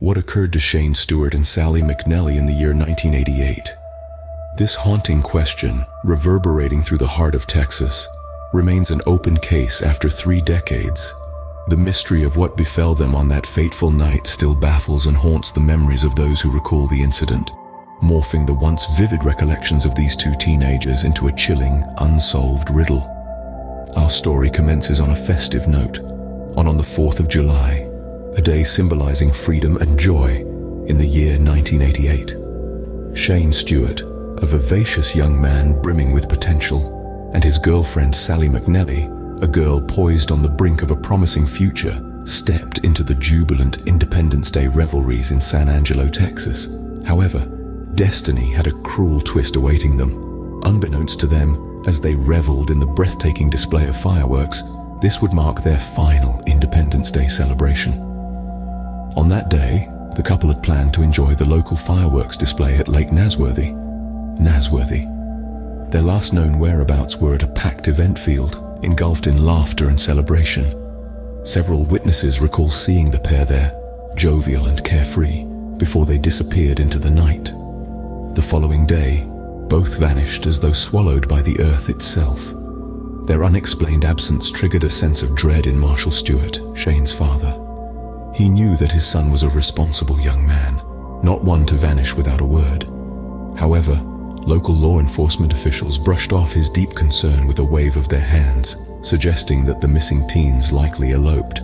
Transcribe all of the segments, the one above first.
What occurred to Shane Stewart and Sally McNally in the year 1988? This haunting question, reverberating through the heart of Texas, remains an open case after 3 decades. The mystery of what befell them on that fateful night still baffles and haunts the memories of those who recall the incident, morphing the once vivid recollections of these 2 teenagers into a chilling, unsolved riddle. Our story commences on a festive note, on the 4th of July, a day symbolizing freedom and joy in the year 1988. Shane Stewart, a vivacious young man brimming with potential, and his girlfriend Sally McNally, a girl poised on the brink of a promising future, stepped into the jubilant Independence Day revelries in San Angelo, Texas. However, destiny had a cruel twist awaiting them. Unbeknownst to them, as they reveled in the breathtaking display of fireworks, this would mark their final Independence Day celebration. On that day, the couple had planned to enjoy the local fireworks display at Lake Nasworthy. Their last known whereabouts were at a packed event field, engulfed in laughter and celebration. Several witnesses recall seeing the pair there, jovial and carefree, before they disappeared into the night. The following day, both vanished as though swallowed by the earth itself. Their unexplained absence triggered a sense of dread in Marshall Stewart, Shane's father. He knew that his son was a responsible young man, not one to vanish without a word. However, local law enforcement officials brushed off his deep concern with a wave of their hands, suggesting that the missing teens likely eloped.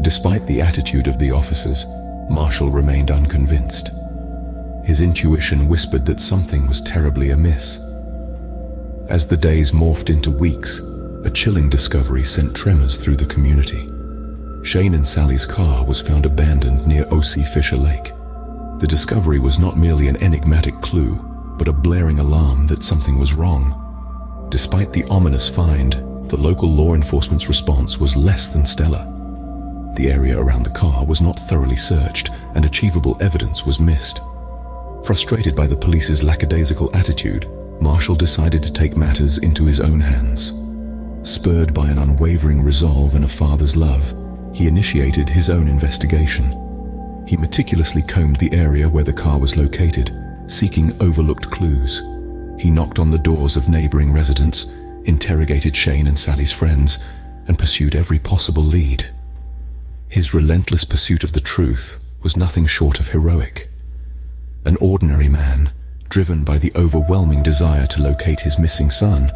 Despite the attitude of the officers, Marshall remained unconvinced. His intuition whispered that something was terribly amiss. As the days morphed into weeks, a chilling discovery sent tremors through the community. Shane and Sally's car was found abandoned near O.C. Fisher Lake. The discovery was not merely an enigmatic clue, but a blaring alarm that something was wrong. Despite the ominous find, the local law enforcement's response was less than stellar. The area around the car was not thoroughly searched, and achievable evidence was missed. Frustrated by the police's lackadaisical attitude, Marshall decided to take matters into his own hands. Spurred by an unwavering resolve and a father's love, he initiated his own investigation. He meticulously combed the area where the car was located, seeking overlooked clues. He knocked on the doors of neighboring residents, interrogated Shane and Sally's friends, and pursued every possible lead. His relentless pursuit of the truth was nothing short of heroic. An ordinary man, driven by the overwhelming desire to locate his missing son,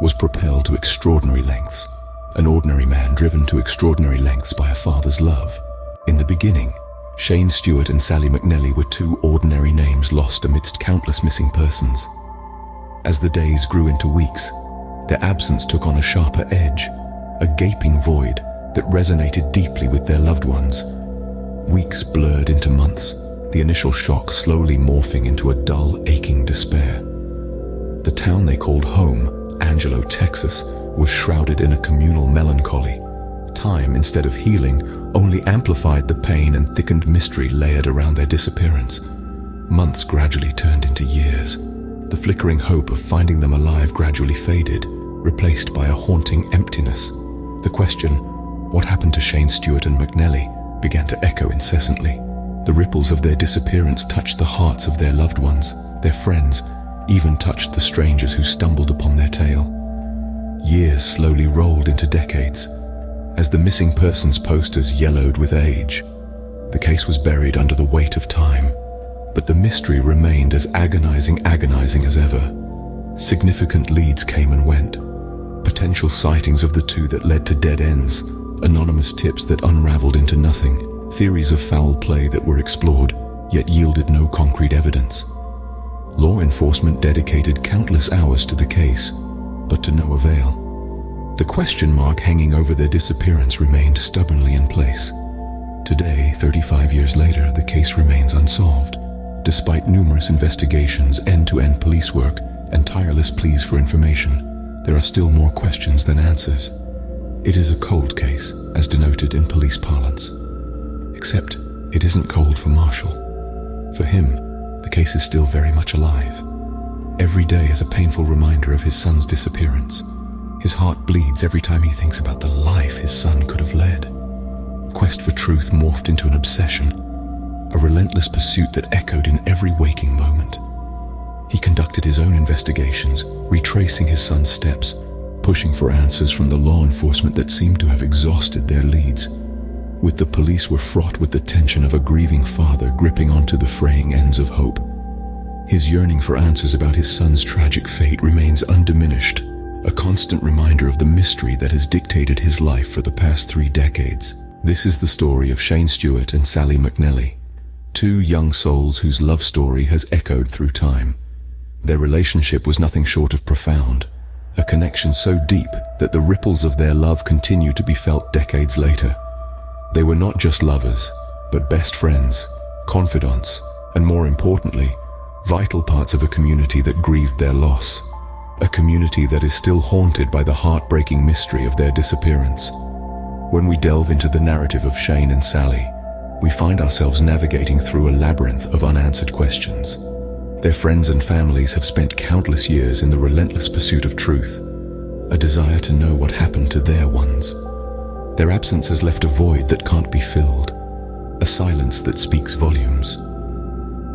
was propelled to extraordinary lengths. An ordinary man driven to extraordinary lengths by a father's love. In the beginning, Shane Stewart and Sally McNally were 2 ordinary names lost amidst countless missing persons. As the days grew into weeks, their absence took on a sharper edge, a gaping void that resonated deeply with their loved ones. Weeks blurred into months, the initial shock slowly morphing into a dull, aching despair. The town they called home, Angelo, Texas, was shrouded in a communal melancholy. Time, instead of healing, only amplified the pain and thickened mystery layered around their disappearance. Months gradually turned into years. The flickering hope of finding them alive gradually faded, replaced by a haunting emptiness. The question, what happened to Shane Stewart and McNally, began to echo incessantly. The ripples of their disappearance touched the hearts of their loved ones, their friends, even touched the strangers who stumbled upon their tale. Years slowly rolled into decades. As the missing persons posters yellowed with age, the case was buried under the weight of time, but the mystery remained as agonizing as ever. Significant leads came and went. Potential sightings of the 2 that led to dead ends, anonymous tips that unraveled into nothing, theories of foul play that were explored, yet yielded no concrete evidence. Law enforcement dedicated countless hours to the case, but to no avail. The question mark hanging over their disappearance remained stubbornly in place. Today, 35 years later, the case remains unsolved. Despite numerous investigations, end-to-end police work, and tireless pleas for information, there are still more questions than answers. It is a cold case, as denoted in police parlance. Except, it isn't cold for Marshall. For him, the case is still very much alive. Every day is a painful reminder of his son's disappearance. His heart bleeds every time he thinks about the life his son could have led. Quest for truth morphed into an obsession, a relentless pursuit that echoed in every waking moment. He conducted his own investigations, retracing his son's steps, pushing for answers from the law enforcement that seemed to have exhausted their leads. With the police were fraught with the tension of a grieving father gripping onto the fraying ends of hope. His yearning for answers about his son's tragic fate remains undiminished, a constant reminder of the mystery that has dictated his life for the past 3 decades. This is the story of Shane Stewart and Sally McNally, 2 young souls whose love story has echoed through time. Their relationship was nothing short of profound, a connection so deep that the ripples of their love continue to be felt decades later. They were not just lovers, but best friends, confidants, and more importantly, vital parts of a community that grieved their loss. A community that is still haunted by the heartbreaking mystery of their disappearance. When we delve into the narrative of Shane and Sally, we find ourselves navigating through a labyrinth of unanswered questions. Their friends and families have spent countless years in the relentless pursuit of truth, a desire to know what happened to their ones. Their absence has left a void that can't be filled, a silence that speaks volumes.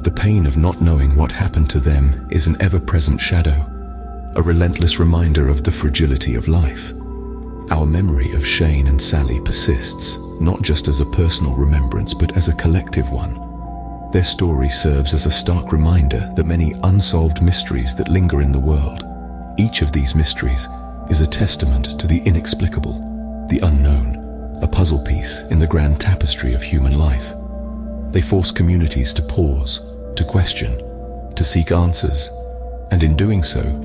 The pain of not knowing what happened to them is an ever-present shadow, a relentless reminder of the fragility of life. Our memory of Shane and Sally persists, not just as a personal remembrance but as a collective one. Their story serves as a stark reminder that many unsolved mysteries that linger in the world. Each of these mysteries is a testament to the inexplicable, the unknown, a puzzle piece in the grand tapestry of human life. They force communities to pause, to question, to seek answers, and in doing so,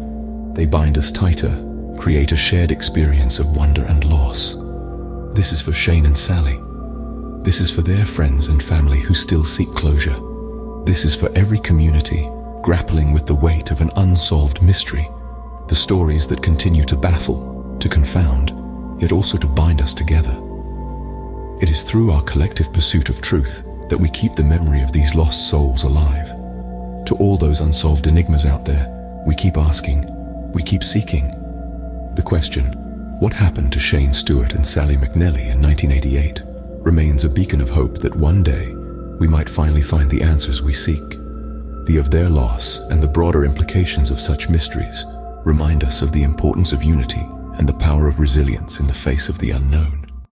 they bind us tighter, create a shared experience of wonder and loss. This is for Shane and Sally. This is for their friends and family who still seek closure. This is for every community grappling with the weight of an unsolved mystery, the stories that continue to baffle, to confound, yet also to bind us together. It is through our collective pursuit of truth that we keep the memory of these lost souls alive. To all those unsolved enigmas out there, we keep asking, we keep seeking. The question, what happened to Shane Stewart and Sally McNally in 1988, remains a beacon of hope that one day we might finally find the answers we seek. The of their loss and the broader implications of such mysteries remind us of the importance of unity and the power of resilience in the face of the unknown.